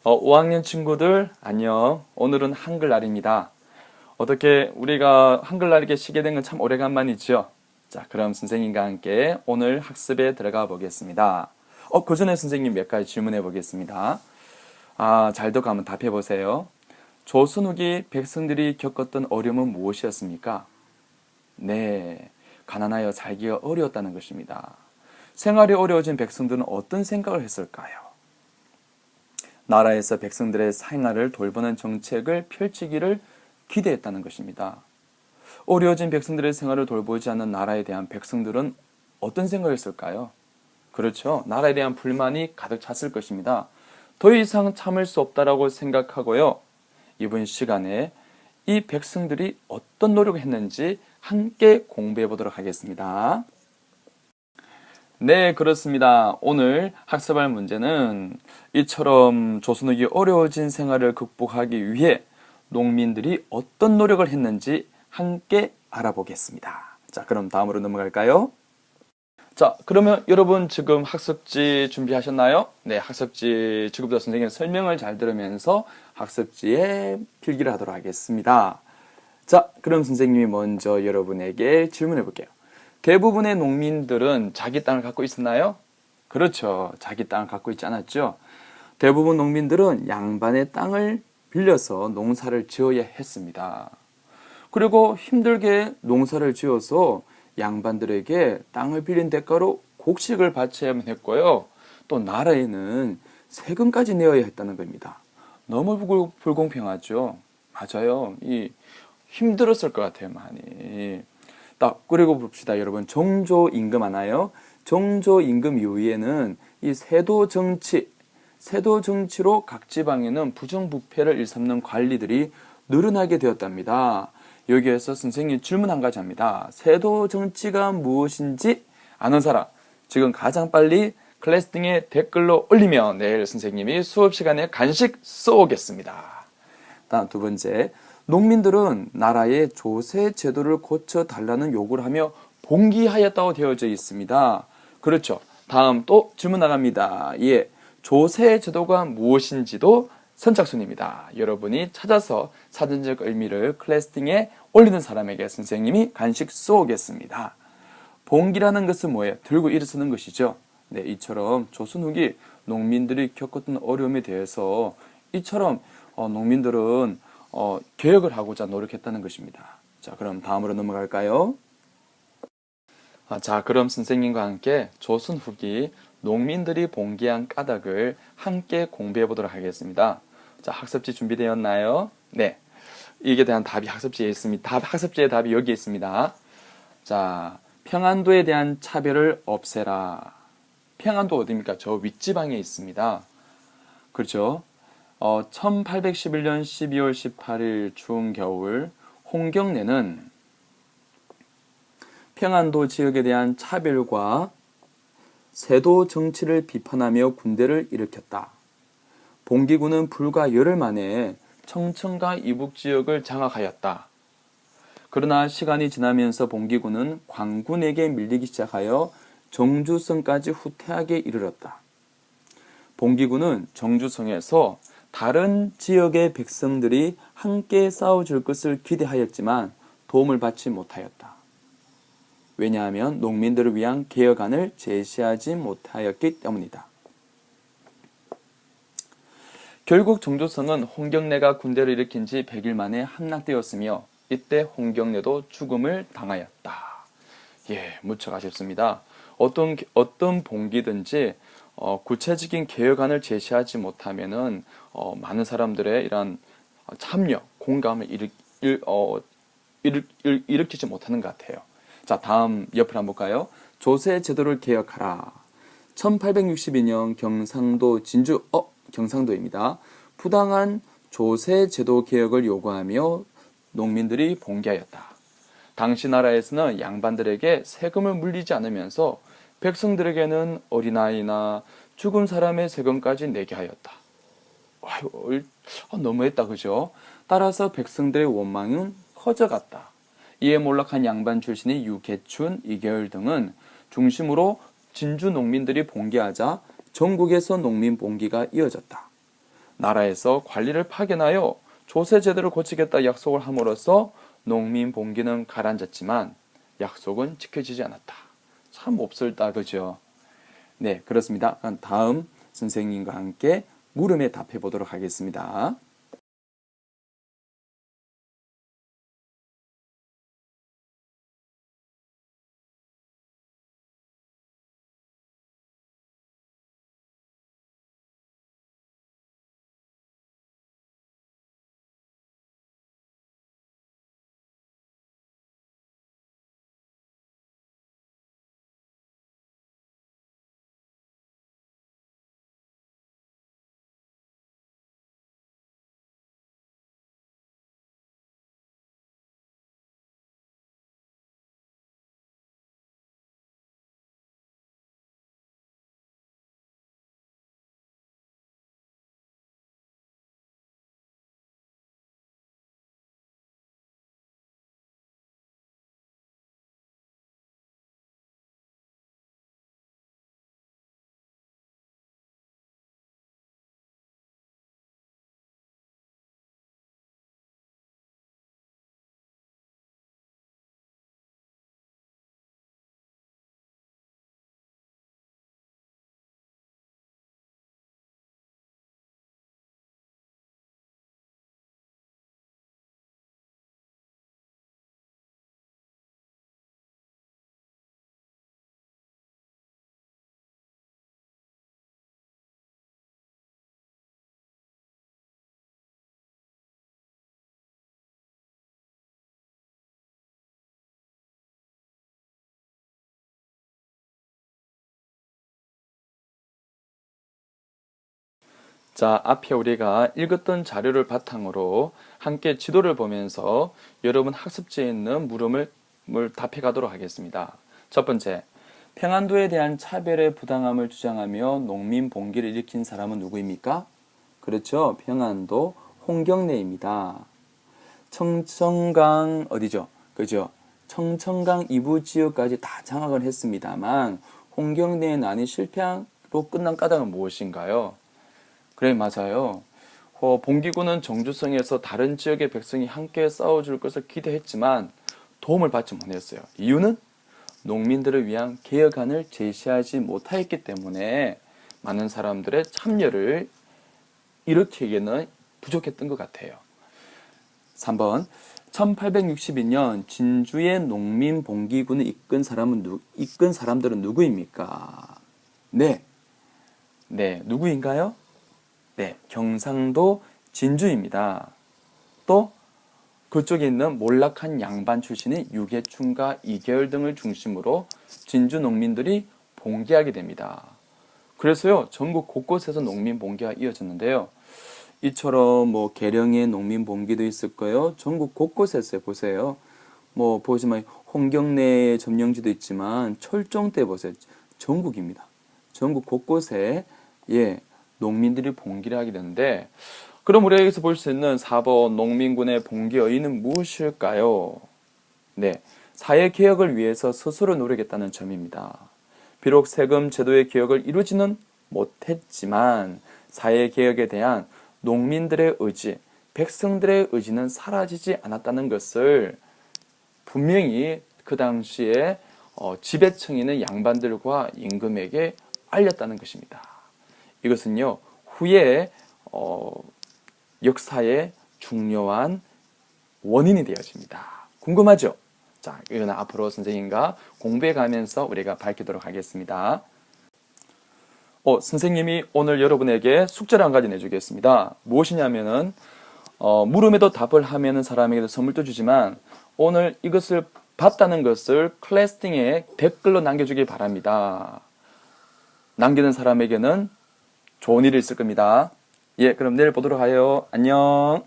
5학년 친구들 안녕. 오늘은 한글날입니다. 어떻게 우리가 한글날에게 쉬게 된 건 참 오래간만이죠. 자, 그럼 선생님과 함께 오늘 학습에 들어가 보겠습니다. 그 전에 선생님 몇 가지 질문해 보겠습니다. 잘 듣고 한번 답해 보세요. 조선 후기 백성들이 겪었던 어려움은 무엇이었습니까? 네, 가난하여 살기가 어려웠다는 것입니다. 생활이 어려워진 백성들은 어떤 생각을 했을까요? 나라에서 백성들의 생활을 돌보는 정책을 펼치기를 기대했다는 것입니다. 어려워진 백성들의 생활을 돌보지 않는 나라에 대한 백성들은 어떤 생각을 했을까요? 그렇죠. 나라에 대한 불만이 가득 찼을 것입니다. 더 이상 참을 수 없다라고 생각하고요. 이번 시간에 이 백성들이 어떤 노력을 했는지 함께 공부해 보도록 하겠습니다. 네, 그렇습니다. 오늘 학습할 문제는 이처럼 조선 후기 어려워진 생활을 극복하기 위해 농민들이 어떤 노력을 했는지 함께 알아보겠습니다. 자, 그럼 다음으로 넘어갈까요? 자, 그러면 여러분 지금 학습지 준비하셨나요? 네, 학습지 지금부터 선생님 설명을 잘 들으면서 학습지에 필기를 하도록 하겠습니다. 자, 그럼 선생님이 먼저 여러분에게 질문해 볼게요. 대부분의 농민들은 자기 땅을 갖고 있었나요? 그렇죠. 자기 땅을 갖고 있지 않았죠. 대부분 농민들은 양반의 땅을 빌려서 농사를 지어야 했습니다. 그리고 힘들게 농사를 지어서 양반들에게 땅을 빌린 대가로 곡식을 바쳐야만 했고요. 또 나라에는 세금까지 내어야 했다는 겁니다. 너무 불공평하죠. 맞아요. 힘들었을 것 같아요, 많이. 그리고 봅시다, 여러분. 정조임금 아나요? 정조임금 이후에는 이 세도 정치로 각 지방에는 부정부패를 일삼는 관리들이 늘어나게 되었답니다. 여기에서 선생님 질문 한 가지 합니다. 세도 정치가 무엇인지 아는 사람, 지금 가장 빨리 클래스 등에 댓글로 올리면 내일 선생님이 수업 시간에 간식 쏘겠습니다. 다음 두 번째. 농민들은 나라의 조세 제도를 고쳐달라는 요구를 하며 봉기하였다고 되어져 있습니다. 그렇죠. 다음 또 질문 나갑니다. 예, 조세 제도가 무엇인지도 선착순입니다. 여러분이 찾아서 사전적 의미를 클래스팅에 올리는 사람에게 선생님이 간식 쏘겠습니다. 봉기라는 것은 뭐예요? 들고 일어서는 것이죠. 네, 이처럼 조선 후기 농민들이 겪었던 어려움에 대해서 이처럼 농민들은 개혁을 하고자 노력했다는 것입니다. 자, 그럼 다음으로 넘어갈까요? 자, 그럼 선생님과 함께 조선 후기 농민들이 봉기한 까닭을 함께 공부해 보도록 하겠습니다. 자, 학습지 준비되었나요? 네. 이게 대한 답이 학습지에 있습니다. 학습지의 답이 여기 있습니다. 자, 평안도에 대한 차별을 없애라. 평안도 어디입니까? 저 윗지방에 있습니다. 그렇죠? 1811년 12월 18일 추운 겨울 홍경래는 평안도 지역에 대한 차별과 세도 정치를 비판하며 군대를 일으켰다. 봉기군은 불과 열흘 만에 청천과 이북 지역을 장악하였다. 그러나 시간이 지나면서 봉기군은 광군에게 밀리기 시작하여 정주성까지 후퇴하게 이르렀다. 봉기군은 정주성에서 다른 지역의 백성들이 함께 싸워줄 것을 기대하였지만 도움을 받지 못하였다. 왜냐하면 농민들을 위한 개혁안을 제시하지 못하였기 때문이다. 결국 정조성은 홍경래가 군대를 일으킨 지 100일 만에 함락되었으며 이때 홍경래도 죽음을 당하였다. 예, 무척 아쉽습니다. 어떤 봉기든지 구체적인 개혁안을 제시하지 못하면은 많은 사람들의 이런 참여, 공감을 일으키지 못하는 것 같아요. 자, 다음 옆을 한번 볼까요? 조세 제도를 개혁하라. 1862년 경상도입니다. 부당한 조세 제도 개혁을 요구하며 농민들이 봉기하였다. 당시 나라에서는 양반들에게 세금을 물리지 않으면서 백성들에게는 어린아이나 죽은 사람의 세금까지 내게 하였다. 너무했다, 그죠? 따라서 백성들의 원망은 커져갔다. 이에 몰락한 양반 출신의 유계춘, 이계열 등은 중심으로 진주 농민들이 봉기하자 전국에서 농민 봉기가 이어졌다. 나라에서 관리를 파견하여 조세 제도를 고치겠다 약속을 함으로써 농민 봉기는 가라앉았지만 약속은 지켜지지 않았다. 참 몹쓸다, 그죠? 네, 그렇습니다. 다음 선생님과 함께 물음에 답해 보도록 하겠습니다. 자, 앞에 우리가 읽었던 자료를 바탕으로 함께 지도를 보면서 여러분 학습지에 있는 물음을 답해 가도록 하겠습니다. 첫 번째, 평안도에 대한 차별의 부당함을 주장하며 농민 봉기를 일으킨 사람은 누구입니까? 그렇죠. 평안도 홍경래입니다. 청천강 어디죠? 그죠? 청천강 이부 지역까지 다 장악을 했습니다만 홍경래의 난이 실패로 끝난 까닭은 무엇인가요? 그래, 맞아요. 봉기군은 정주성에서 다른 지역의 백성이 함께 싸워줄 것을 기대했지만 도움을 받지 못했어요. 이유는 농민들을 위한 개혁안을 제시하지 못하였기 때문에 많은 사람들의 참여를 일으키기에는 부족했던 것 같아요. 3번, 1862년 진주의 농민 봉기군을 이끈 사람들은 누구입니까? 네, 누구인가요? 네, 경상도 진주입니다. 또 그쪽에 있는 몰락한 양반 출신의 유계춘과 이계열 등을 중심으로 진주 농민들이 봉기하게 됩니다. 그래서요, 전국 곳곳에서 농민 봉기가 이어졌는데요. 이처럼 계령의 농민 봉기도 있을 거예요. 전국 곳곳에서 보세요. 보시면 홍경래 점령지도 있지만 철종 때 보세요. 전국입니다. 전국 곳곳에 농민들이 봉기를 하게 되는데, 그럼 우리가 여기서 볼 수 있는 4번 농민군의 봉기 의의는 무엇일까요? 네, 사회개혁을 위해서 스스로 노력했다는 점입니다. 비록 세금 제도의 개혁을 이루지는 못했지만 사회개혁에 대한 농민들의 의지, 백성들의 의지는 사라지지 않았다는 것을 분명히 그 당시에 지배층인 양반들과 임금에게 알렸다는 것입니다. 이것은요, 후에 역사의 중요한 원인이 되어집니다. 궁금하죠? 자, 이거는 앞으로 선생님과 공부해 가면서 우리가 밝히도록 하겠습니다. 선생님이 오늘 여러분에게 숙제를 한 가지 내주겠습니다. 무엇이냐면은 물음에도 답을 하면은 사람에게도 선물도 주지만 오늘 이것을 봤다는 것을 클래스팅에 댓글로 남겨주기 바랍니다. 남기는 사람에게는 좋은 일이 있을 겁니다. 예, 그럼 내일 보도록 하요. 안녕.